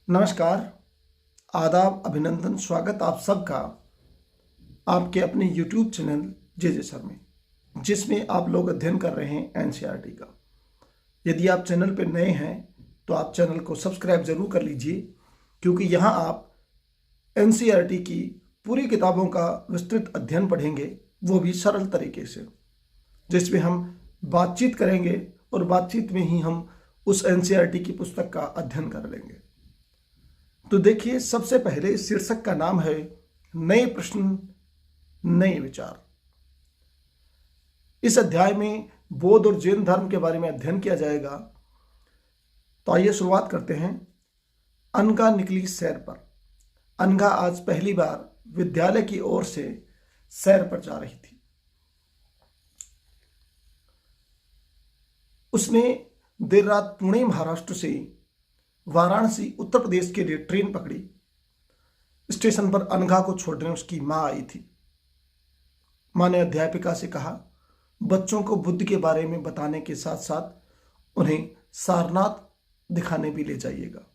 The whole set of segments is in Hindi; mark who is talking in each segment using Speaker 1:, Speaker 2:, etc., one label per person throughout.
Speaker 1: नमस्कार, आदाब, अभिनंदन, स्वागत आप सबका आपके अपने YouTube चैनल जे सर में, जिसमें आप लोग अध्ययन कर रहे हैं एनसीईआरटी का। यदि आप चैनल पर नए हैं तो आप चैनल को सब्सक्राइब जरूर कर लीजिए, क्योंकि यहाँ आप एनसीईआरटी की पूरी किताबों का विस्तृत अध्ययन पढ़ेंगे, वो भी सरल तरीके से, जिसमें हम बातचीत करेंगे और बातचीत में ही हम उस एनसीईआरटी की पुस्तक का अध्ययन कर लेंगे। तो देखिए, सबसे पहले शीर्षक का नाम है नए प्रश्न नए विचार। इस अध्याय में बौद्ध और जैन धर्म के बारे में अध्ययन किया जाएगा। तो आइए शुरुआत करते हैं। अनघा निकली सैर पर। अनघा आज पहली बार विद्यालय की ओर से सैर पर जा रही थी। उसने देर रात पुणे महाराष्ट्र से वाराणसी उत्तर प्रदेश के लिए ट्रेन पकड़ी। स्टेशन पर अनघा को छोड़ने उसकी मां आई थी। मां ने अध्यापिका से कहा, बच्चों को बुद्ध के बारे में बताने के साथ साथ उन्हें सारनाथ दिखाने भी ले जाइएगा।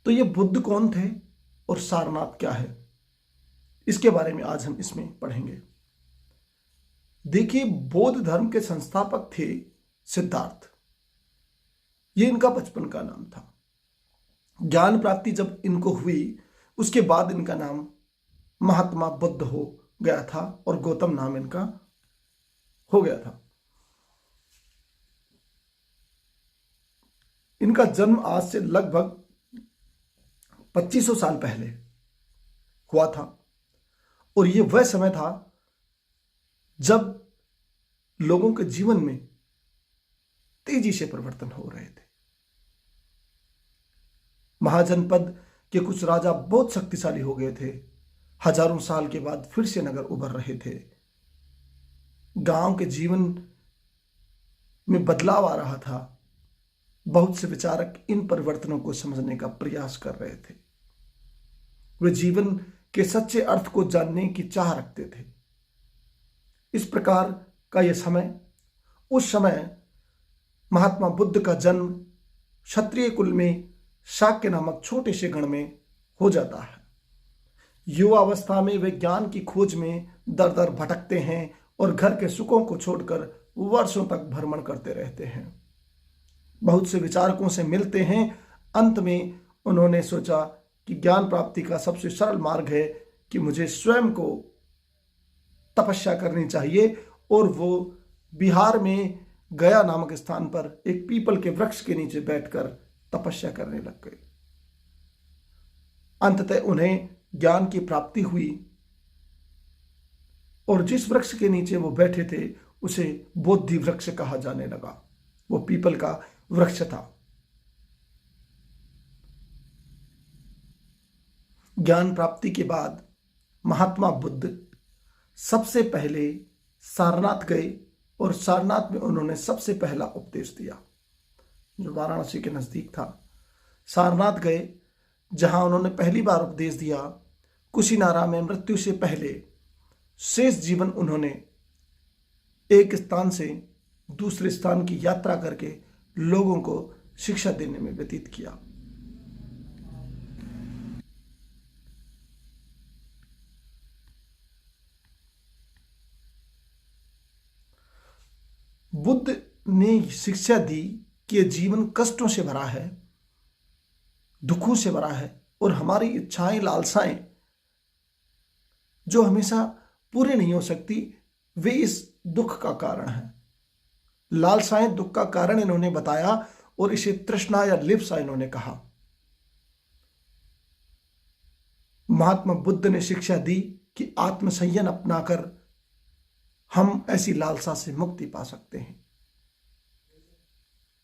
Speaker 1: तो ये बुद्ध कौन थे और सारनाथ क्या है, इसके बारे में आज हम इसमें पढ़ेंगे। देखिए, बौद्ध धर्म के संस्थापक थे सिद्धार्थ। ये इनका बचपन का नाम था। ज्ञान प्राप्ति जब इनको हुई, उसके बाद इनका नाम महात्मा बुद्ध हो गया था और गौतम नाम इनका हो गया था। इनका जन्म आज से लगभग 2500 साल पहले हुआ था, और ये वह समय था जब लोगों के जीवन में तेजी से परिवर्तन हो रहे थे। महाजनपद के कुछ राजा बहुत शक्तिशाली हो गए थे। हजारों साल के बाद फिर से नगर उभर रहे थे। गांव के जीवन में बदलाव आ रहा था। बहुत से विचारक इन परिवर्तनों को समझने का प्रयास कर रहे थे। वे जीवन के सच्चे अर्थ को जानने की चाह रखते थे। इस प्रकार का यह समय, उस समय महात्मा बुद्ध का जन्म क्षत्रिय कुल में शाक्य नामक छोटे से गण में हो जाता है। युवावस्था में वे ज्ञान की खोज में दर दर भटकते हैं और घर के सुखों को छोड़कर वर्षों तक भ्रमण करते रहते हैं। बहुत से विचारकों से मिलते हैं। अंत में उन्होंने सोचा कि ज्ञान प्राप्ति का सबसे सरल मार्ग है कि मुझे स्वयं को तपस्या करनी चाहिए, और वो बिहार में गया नामक स्थान पर एक पीपल के वृक्ष के नीचे बैठकर तपस्या करने लग गए। अंततः उन्हें ज्ञान की प्राप्ति हुई, और जिस वृक्ष के नीचे वो बैठे थे उसे बोधि वृक्ष कहा जाने लगा। वो पीपल का वृक्ष था। ज्ञान प्राप्ति के बाद महात्मा बुद्ध सबसे पहले सारनाथ गए, और सारनाथ में उन्होंने सबसे पहला उपदेश दिया, जो वाराणसी के नजदीक था। सारनाथ गए, जहां उन्होंने पहली बार उपदेश दिया। कुशीनारा में मृत्यु से पहले शेष जीवन उन्होंने एक स्थान से दूसरे स्थान की यात्रा करके लोगों को शिक्षा देने में व्यतीत किया। बुद्ध ने शिक्षा दी कि यह जीवन कष्टों से भरा है, दुखों से भरा है, और हमारी इच्छाएं, लालसाएं जो हमेशा पूरी नहीं हो सकती, वे इस दुख का कारण है। लालसाएं दुख का कारण इन्होंने बताया, और इसे तृष्णा या लिप्सा इन्होंने कहा। महात्मा बुद्ध ने शिक्षा दी कि आत्मसंयम अपनाकर हम ऐसी लालसा से मुक्ति पा सकते हैं।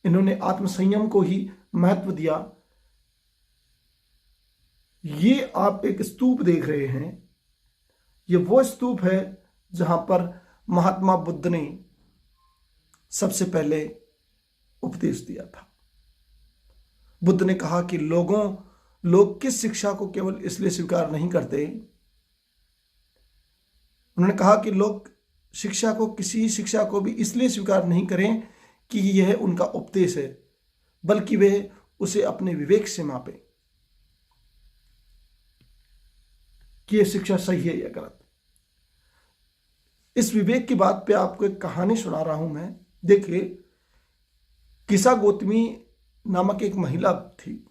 Speaker 1: इन्होंने आत्मसंयम को ही महत्व दिया। ये आप एक स्तूप देख रहे हैं। ये वो स्तूप है जहां पर महात्मा बुद्ध ने सबसे पहले उपदेश दिया था। बुद्ध ने कहा कि लोग किस शिक्षा को केवल इसलिए स्वीकार नहीं करते। उन्होंने कहा कि लोग किसी शिक्षा को भी इसलिए स्वीकार नहीं करें कि यह उनका उपदेश है, बल्कि वे उसे अपने विवेक से मापे कि यह शिक्षा सही है या गलत। इस विवेक की बात पे आपको एक कहानी सुना रहा हूं मैं। देखिए, किसा गौतमी नामक एक महिला थी।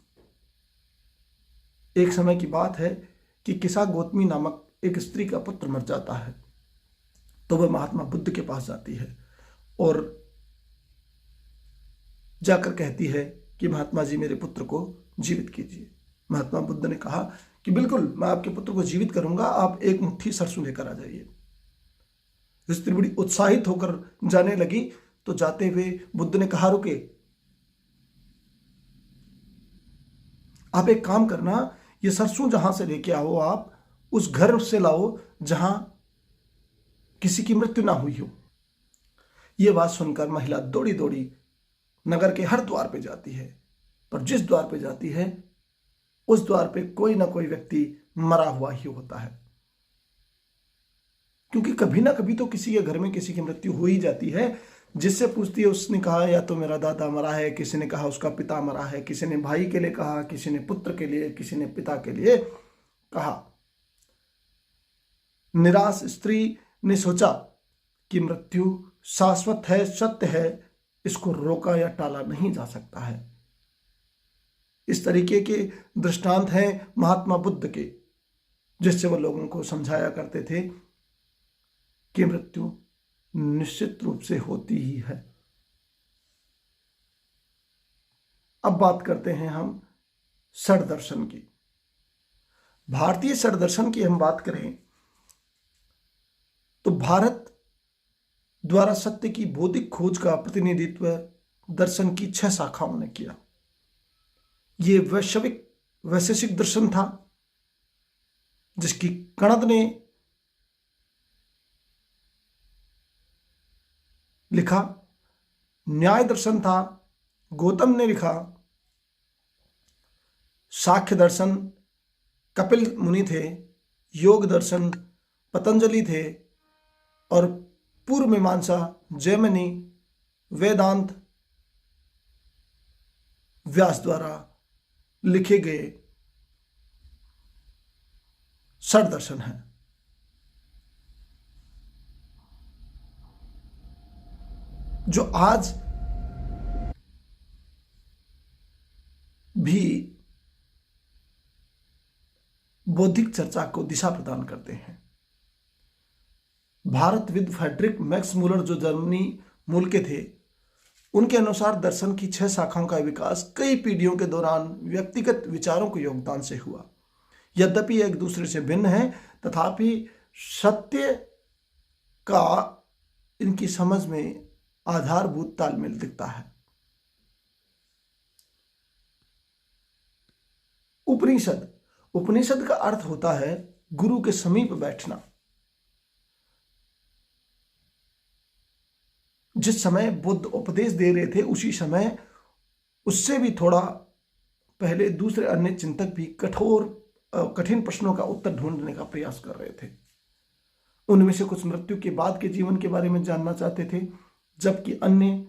Speaker 1: एक समय की बात है कि किसा गौतमी नामक एक स्त्री का पुत्र मर जाता है, तो वह महात्मा बुद्ध के पास जाती है और जाकर कहती है कि महात्मा जी, मेरे पुत्र को जीवित कीजिए। महात्मा बुद्ध ने कहा कि बिल्कुल, मैं आपके पुत्र को जीवित करूंगा, आप एक मुट्ठी सरसों लेकर आ जाइए। स्त्री बड़ी उत्साहित होकर जाने लगी, तो जाते हुए बुद्ध ने कहा, रुके, आप एक काम करना, ये सरसों जहां से लेके आओ, आप उस घर से लाओ जहां किसी की मृत्यु ना हुई हो। यह बात सुनकर महिला दौड़ी दौड़ी नगर के हर द्वार पे जाती है, पर जिस द्वार पे जाती है उस द्वार पे कोई ना कोई व्यक्ति मरा हुआ ही होता है, क्योंकि कभी ना कभी तो किसी के घर में किसी की मृत्यु हो ही जाती है। जिससे पूछती है, उसने कहा या तो मेरा दादा मरा है, किसी ने कहा उसका पिता मरा है, किसी ने भाई के लिए कहा, किसी ने पुत्र के लिए, किसी ने पिता के लिए कहा। निराश स्त्री ने सोचा कि मृत्यु शाश्वत है, सत्य है, इसको रोका या टाला नहीं जा सकता है। इस तरीके के दृष्टांत हैं महात्मा बुद्ध के, जिससे वो लोगों को समझाया करते थे कि मृत्यु निश्चित रूप से होती ही है। अब बात करते हैं हम षड दर्शन की। भारतीय षड दर्शन की हम बात करें तो भारत द्वारा सत्य की बौद्धिक खोज का प्रतिनिधित्व दर्शन की 6 शाखाओं ने किया। ये वैशेषिक दर्शन था, जिसकी कणद ने लिखा। न्याय दर्शन था, गौतम ने लिखा। सांख्य दर्शन कपिल मुनि थे। योग दर्शन पतंजलि थे। और पूर्व मीमांसा जैमिनी, वेदांत व्यास द्वारा लिखे गए षड दर्शन है। जो आज भी बौद्धिक चर्चा को दिशा प्रदान करते हैं। भारतविद फ्रेडरिक मैक्स मूलर, जो जर्मनी मूल के थे, उनके अनुसार दर्शन की 6 शाखाओं का विकास कई पीढ़ियों के दौरान व्यक्तिगत विचारों के योगदान से हुआ। यद्यपि एक दूसरे से भिन्न है, तथापि सत्य का इनकी समझ में आधारभूत तालमेल दिखता है। उपनिषद का अर्थ होता है गुरु के समीप बैठना। जिस समय बुद्ध उपदेश दे रहे थे, उसी समय उससे भी थोड़ा पहले दूसरे अन्य चिंतक भी कठिन प्रश्नों का उत्तर ढूंढने का प्रयास कर रहे थे। उनमें से कुछ मृत्यु के बाद के जीवन के बारे में जानना चाहते थे, जबकि अन्य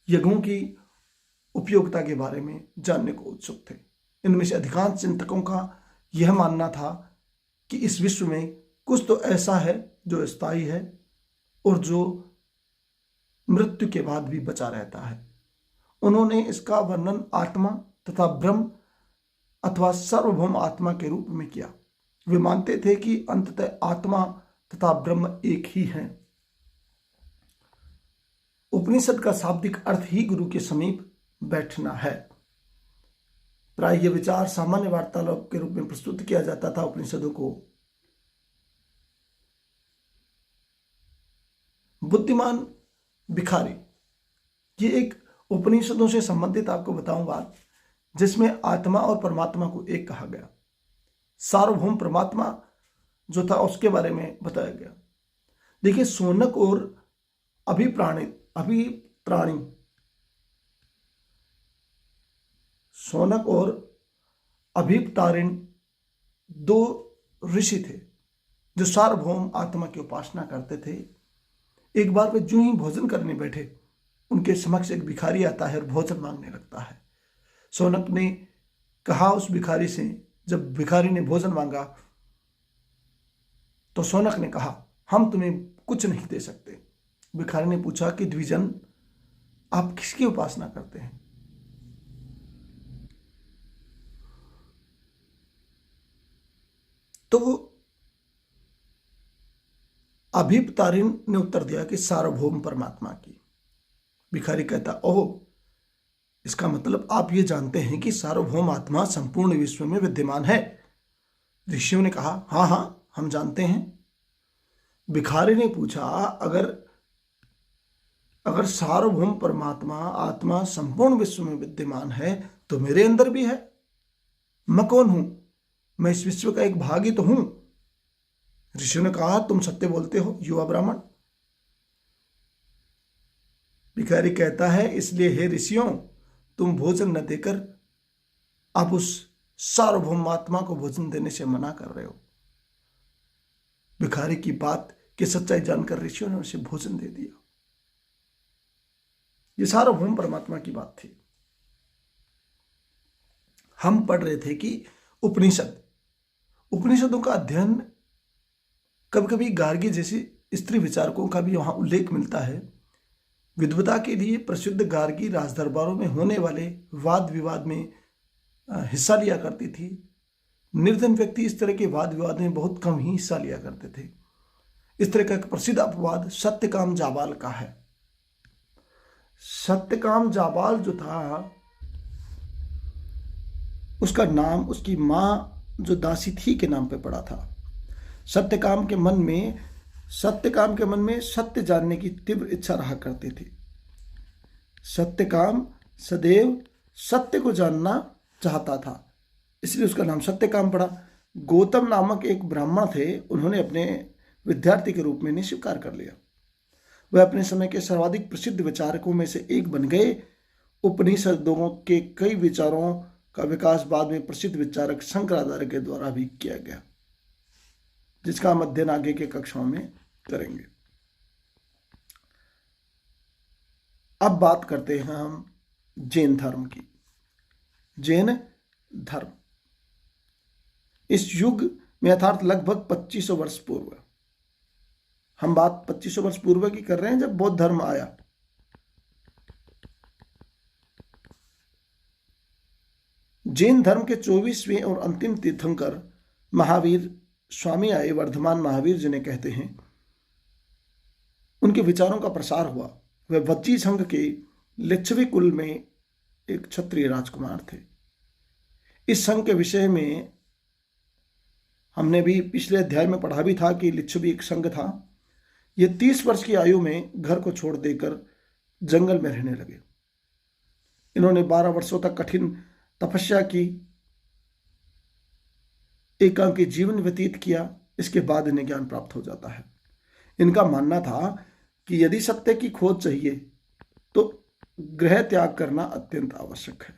Speaker 1: यज्ञों की उपयोगिता के बारे में जानने को उत्सुक थे। इनमें से अधिकांश चिंतकों का यह मानना था कि इस विश्व में कुछ तो ऐसा है जो स्थायी है और जो मृत्यु के बाद भी बचा रहता है। उन्होंने इसका वर्णन आत्मा तथा ब्रह्म अथवा सार्वभौम आत्मा के रूप में किया। वे मानते थे कि अंततः आत्मा तथा ब्रह्म एक ही हैं। उपनिषद का शाब्दिक अर्थ ही गुरु के समीप बैठना है। प्राय यह विचार सामान्य वार्तालाप के रूप में प्रस्तुत किया जाता था उपनिषदों को। बुद्धिमान भिखारी, ये एक उपनिषदों से संबंधित आपको बताऊंगा, जिसमें आत्मा और परमात्मा को एक कहा गया। सार्वभौम परमात्मा जो था उसके बारे में बताया गया। देखिए, शौनक और अभिप्तारिण 2 ऋषि थे जो सार्वभौम आत्मा की उपासना करते थे। एक बार वे जो ही भोजन करने बैठे, उनके समक्ष एक भिखारी आता है और भोजन मांगने लगता है। शौनक ने कहा उस भिखारी से, जब भिखारी ने भोजन मांगा तो शौनक ने कहा, हम तुम्हें कुछ नहीं दे सकते। भिखारी ने पूछा कि द्विजन, आप किसकी उपासना करते हैं? तो अभिपतारिण ने उत्तर दिया कि सार्वभौम परमात्मा की। भिखारी कहता, ओह, इसका मतलब आप ये जानते हैं कि सार्वभौम आत्मा संपूर्ण विश्व में विद्यमान है? ऋषियों ने कहा, हाँ हाँ, हम जानते हैं। भिखारी ने पूछा, अगर अगर सार्वभौम परमात्मा आत्मा संपूर्ण विश्व में विद्यमान है तो मेरे अंदर भी है। मैं कौन हूं? मैं इस विश्व का एक भाग ही तो हूं। ऋषियों ने कहा, तुम सत्य बोलते हो युवा ब्राह्मण। भिखारी कहता है, इसलिए हे ऋषियों, तुम भोजन न देकर आप उस सार्वभौम आत्मा को भोजन देने से मना कर रहे हो। भिखारी की बात की सच्चाई जानकर ऋषियों ने उसे भोजन दे दिया। ये सार्वभौम परमात्मा की बात थी। हम पढ़ रहे थे कि उपनिषदों का अध्ययन, कभी कभी गार्गी जैसी स्त्री विचारकों का भी वहां उल्लेख मिलता है। विद्वता के लिए प्रसिद्ध गार्गी राजदरबारों में होने वाले वाद विवाद में हिस्सा लिया करती थी। निर्धन व्यक्ति इस तरह के वाद विवाद में बहुत कम ही हिस्सा लिया करते थे। इस तरह का एक प्रसिद्ध अपवाद सत्यकाम जाबाल का है। सत्यकाम जाबाल जो था, उसका नाम उसकी मां जो दासी थी के नाम पे पड़ा था। सत्यकाम के मन में सत्य जानने की तीव्र इच्छा रहा करती थी। सत्यकाम सदैव सत्य को जानना चाहता था, इसलिए उसका नाम सत्यकाम पड़ा। गौतम नामक एक ब्राह्मण थे, उन्होंने अपने विद्यार्थी के रूप में इन्हें स्वीकार कर लिया। वह अपने समय के सर्वाधिक प्रसिद्ध विचारकों में से एक बन गए। उपनिषदों के कई विचारों का विकास बाद में प्रसिद्ध विचारक शंकराचार्य के द्वारा भी किया गया, जिसका हम अध्ययन आगे के कक्षाओं में करेंगे। अब बात करते हैं हम जैन धर्म की। जैन धर्म इस युग में अर्थात लगभग 2500 वर्ष पूर्व, हम बात 2500 वर्ष पूर्व की कर रहे हैं, जब बौद्ध धर्म आया। जैन धर्म के 24वें और अंतिम तीर्थंकर महावीर स्वामी आए, वर्धमान महावीर जिन्हें कहते हैं। उनके विचारों का प्रसार हुआ। वह वज्जी संघ के लिच्छवी कुल में एक क्षत्रिय राजकुमार थे। इस संघ के विषय में हमने भी पिछले अध्याय में पढ़ा भी था कि लिच्छवी एक संघ था। ये 30 वर्ष की आयु में घर को छोड़ देकर जंगल में रहने लगे। इन्होंने 12 वर्षों तक कठिन तपस्या की, एकांकी जीवन व्यतीत किया। इसके बाद इन्हें ज्ञान प्राप्त हो जाता है। इनका मानना था कि यदि सत्य की खोज चाहिए तो गृह त्याग करना अत्यंत आवश्यक है।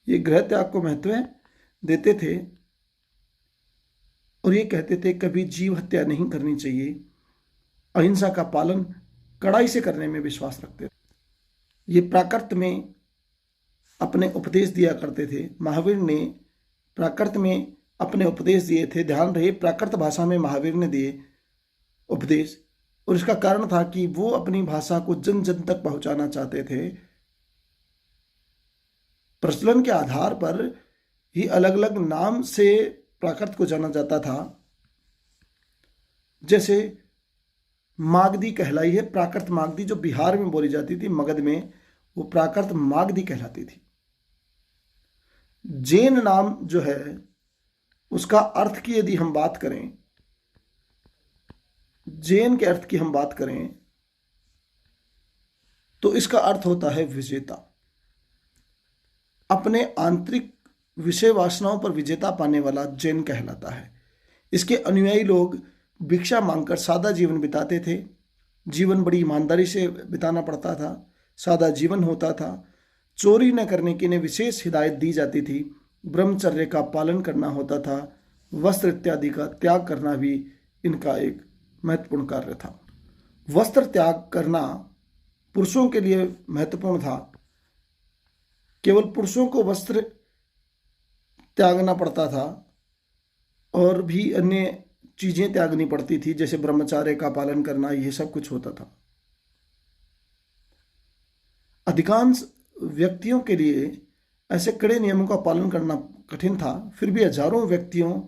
Speaker 1: ये गृह त्याग को महत्व देते थे और ये कहते थे कभी जीव हत्या नहीं करनी चाहिए, अहिंसा का पालन कड़ाई से करने में विश्वास रखते थे। ये प्राकृत में अपने उपदेश दिया करते थे। महावीर ने प्राकृत में अपने उपदेश दिए थे। ध्यान रहे, प्राकृत भाषा में महावीर ने दिए उपदेश, और इसका कारण था कि वो अपनी भाषा को जन जन तक पहुंचाना चाहते थे। प्रचलन के आधार पर ही अलग अलग नाम से प्राकृत को जाना जाता था। जैसे मागधी कहलाई है, प्राकृत मागधी जो बिहार में बोली जाती थी, मगध में, वो प्राकृत मागधी कहलाती थी। जैन नाम जो है उसका अर्थ की यदि हम बात करें, जैन के अर्थ की हम बात करें तो इसका अर्थ होता है विजेता। अपने आंतरिक विषय वासनाओं पर विजेता पाने वाला जैन कहलाता है। इसके अनुयायी लोग भिक्षा मांगकर सादा जीवन बिताते थे। जीवन बड़ी ईमानदारी से बिताना पड़ता था, सादा जीवन होता था। चोरी न करने की इन्हें विशेष हिदायत दी जाती थी। ब्रह्मचर्य का पालन करना होता था। वस्त्र इत्यादि का त्याग करना भी इनका एक महत्वपूर्ण कार्य था। वस्त्र त्याग करना पुरुषों के लिए महत्वपूर्ण था, केवल पुरुषों को वस्त्र त्यागना पड़ता था और भी अन्य चीजें त्यागनी पड़ती थी, जैसे ब्रह्मचर्य का पालन करना, ये सब कुछ होता था। अधिकांश व्यक्तियों के लिए ऐसे कड़े नियमों का पालन करना कठिन था, फिर भी हजारों व्यक्तियों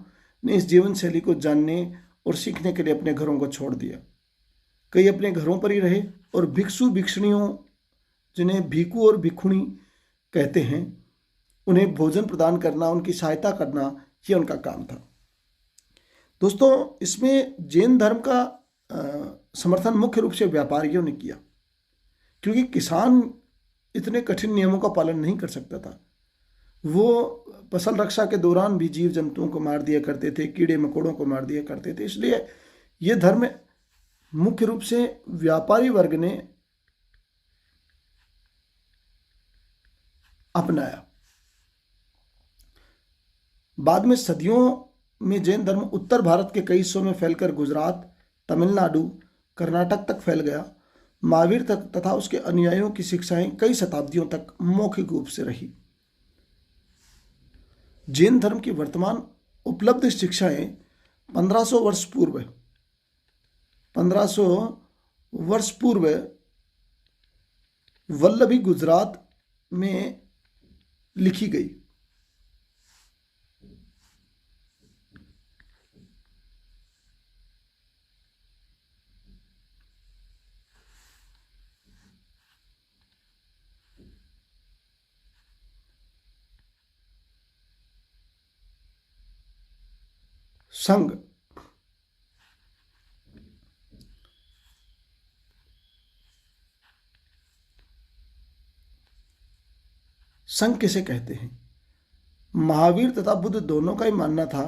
Speaker 1: ने इस जीवन शैली को जानने और सीखने के लिए अपने घरों को छोड़ दिया। कई अपने घरों पर ही रहे और भिक्षु भिक्षुणियों, जिन्हें भिक्षु और भिक्षुणी कहते हैं, उन्हें भोजन प्रदान करना, उनकी सहायता करना, ये उनका काम था। दोस्तों, इसमें जैन धर्म का समर्थन मुख्य रूप से व्यापारियों ने किया, क्योंकि किसान इतने कठिन नियमों का पालन नहीं कर सकता था। वो फसल रक्षा के दौरान भी जीव जंतुओं को मार दिया करते थे, कीड़े मकोड़ों को मार दिया करते थे। इसलिए ये धर्म मुख्य रूप से व्यापारी वर्ग ने अपनाया। बाद में सदियों में जैन धर्म उत्तर भारत के कई हिस्सों में फैलकर गुजरात, तमिलनाडु, कर्नाटक तक फैल गया। महावीर तक तथा उसके अनुयायियों की शिक्षाएं कई शताब्दियों तक मौखिक रूप से रही। जैन धर्म की वर्तमान उपलब्ध शिक्षाएं 1500 वर्ष पूर्व वल्लभी गुजरात में लिखी गई। संघ संघ किसे कहते हैं? महावीर तथा बुद्ध दोनों का ही मानना था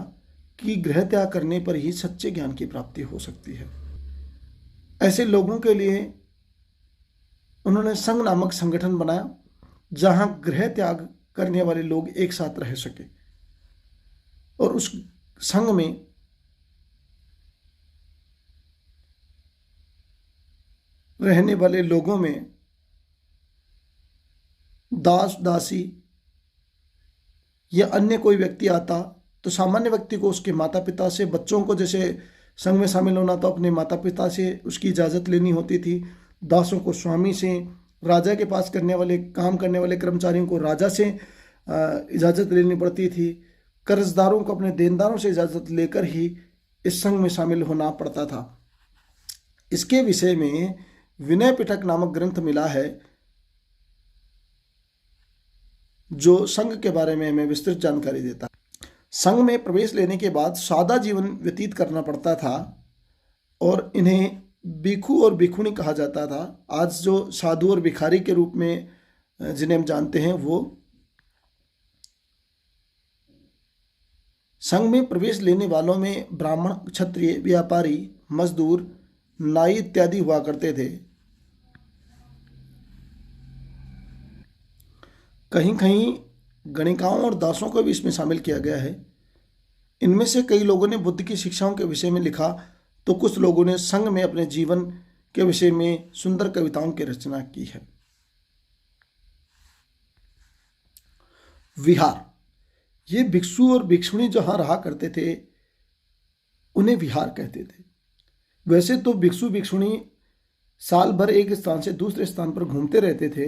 Speaker 1: कि गृह त्याग करने पर ही सच्चे ज्ञान की प्राप्ति हो सकती है। ऐसे लोगों के लिए उन्होंने संघ नामक संगठन बनाया, जहां गृह त्याग करने वाले लोग एक साथ रह सके। और उस संघ में रहने वाले लोगों में दास दासी या अन्य कोई व्यक्ति आता तो सामान्य व्यक्ति को उसके माता पिता से, बच्चों को जैसे संघ में शामिल होना तो अपने माता पिता से उसकी इजाज़त लेनी होती थी। दासों को स्वामी से, राजा के पास काम करने वाले कर्मचारियों को राजा से इजाज़त लेनी पड़ती थी। कर्जदारों को अपने देनदारों से इजाज़त लेकर ही इस संघ में शामिल होना पड़ता था। इसके विषय में विनय पिटक नामक ग्रंथ मिला है, जो संघ के बारे में हमें विस्तृत जानकारी देता है। संघ में प्रवेश लेने के बाद सादा जीवन व्यतीत करना पड़ता था और इन्हें भिक्षु और भिक्षुणी कहा जाता था। आज जो साधु और भिखारी के रूप में जिन्हें हम जानते हैं, वो संघ में प्रवेश लेने वालों में ब्राह्मण, क्षत्रिय, व्यापारी, मजदूर, नाई इत्यादि हुआ करते थे। कहीं कहीं गणिकाओं और दासों को भी इसमें शामिल किया गया है। इनमें से कई लोगों ने बुद्ध की शिक्षाओं के विषय में लिखा, तो कुछ लोगों ने संघ में अपने जीवन के विषय में सुंदर कविताओं की रचना की है। विहार, ये भिक्षु और भिक्षुणी जहां रहा करते थे उन्हें विहार कहते थे। वैसे तो भिक्षु भिक्षुणी साल भर एक स्थान से दूसरे स्थान पर घूमते रहते थे,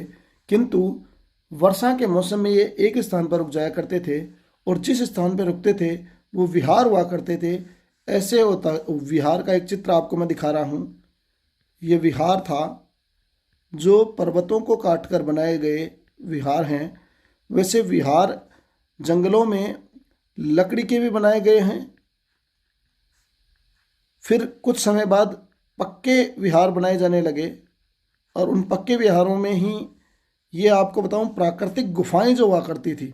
Speaker 1: किंतु वर्षा के मौसम में ये एक स्थान पर रुक जाया करते थे और जिस स्थान पर रुकते थे वो विहार हुआ करते थे। ऐसे होता, विहार का एक चित्र आपको मैं दिखा रहा हूँ। ये विहार था जो पर्वतों को काटकर बनाए गए विहार हैं। वैसे विहार जंगलों में लकड़ी के भी बनाए गए हैं। फिर कुछ समय बाद पक्के विहार बनाए जाने लगे और उन पक्के विहारों में ही, ये आपको बताऊं, प्राकृतिक गुफाएं जो हुआ करती थी,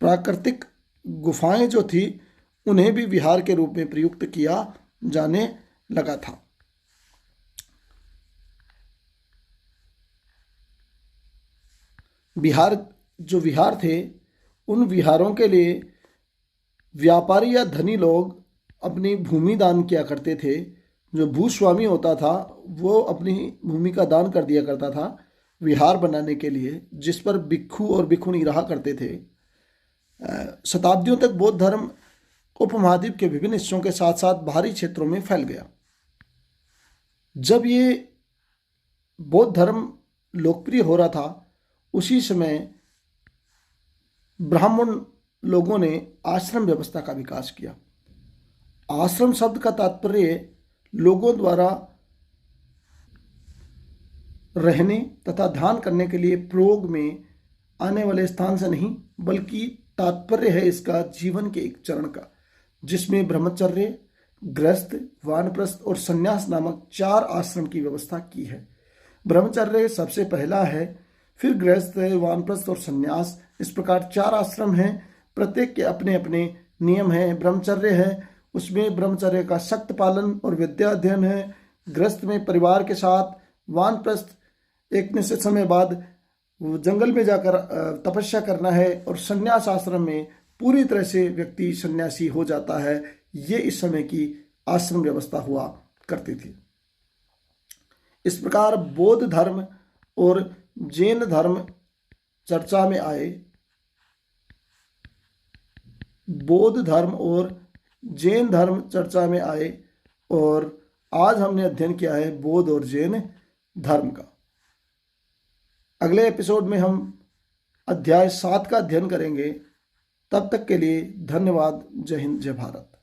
Speaker 1: प्राकृतिक गुफाएं जो थी उन्हें भी विहार के रूप में प्रयुक्त किया जाने लगा था। विहार थे, उन विहारों के लिए व्यापारी या धनी लोग अपनी भूमि दान किया करते थे। जो भूस्वामी होता था वो अपनी भूमि का दान कर दिया करता था। विहार बनाने के लिए, जिस पर भिक्षु और भिक्षुणी रहा करते थे। शताब्दियों तक बौद्ध धर्म उपमहाद्वीप के विभिन्न हिस्सों के साथ साथ बाहरी क्षेत्रों में फैल गया। जब ये बौद्ध धर्म लोकप्रिय हो रहा था, उसी समय ब्राह्मण लोगों ने आश्रम व्यवस्था का विकास किया। आश्रम शब्द का तात्पर्य लोगों द्वारा रहने तथा ध्यान करने के लिए प्रयोग में आने वाले स्थान से नहीं, बल्कि तात्पर्य है इसका जीवन के एक चरण का, जिसमें ब्रह्मचर्य, गृहस्थ, वानप्रस्थ और संन्यास नामक 4 आश्रम की व्यवस्था की है। ब्रह्मचर्य सबसे पहला है, फिर गृहस्थ, वानप्रस्थ और संन्यास, इस प्रकार 4 आश्रम हैं। प्रत्येक के अपने अपने नियम हैं। ब्रह्मचर्य है, उसमें ब्रह्मचर्य का सख्त पालन और विद्या अध्ययन है। गृहस्थ में परिवार के साथ, वानप्रस्थ एक निश्चित समय बाद जंगल में जाकर तपस्या करना है, और संन्यास आश्रम में पूरी तरह से व्यक्ति सन्यासी हो जाता है। ये इस समय की आश्रम व्यवस्था हुआ करती थी। इस प्रकार बौद्ध धर्म और जैन धर्म चर्चा में आए। बौद्ध धर्म और जैन धर्म चर्चा में आए, और आज हमने अध्ययन किया है बौद्ध और जैन धर्म का। अगले एपिसोड में हम अध्याय 7 का अध्ययन करेंगे। तब तक के लिए धन्यवाद। जय हिंद, जय भारत।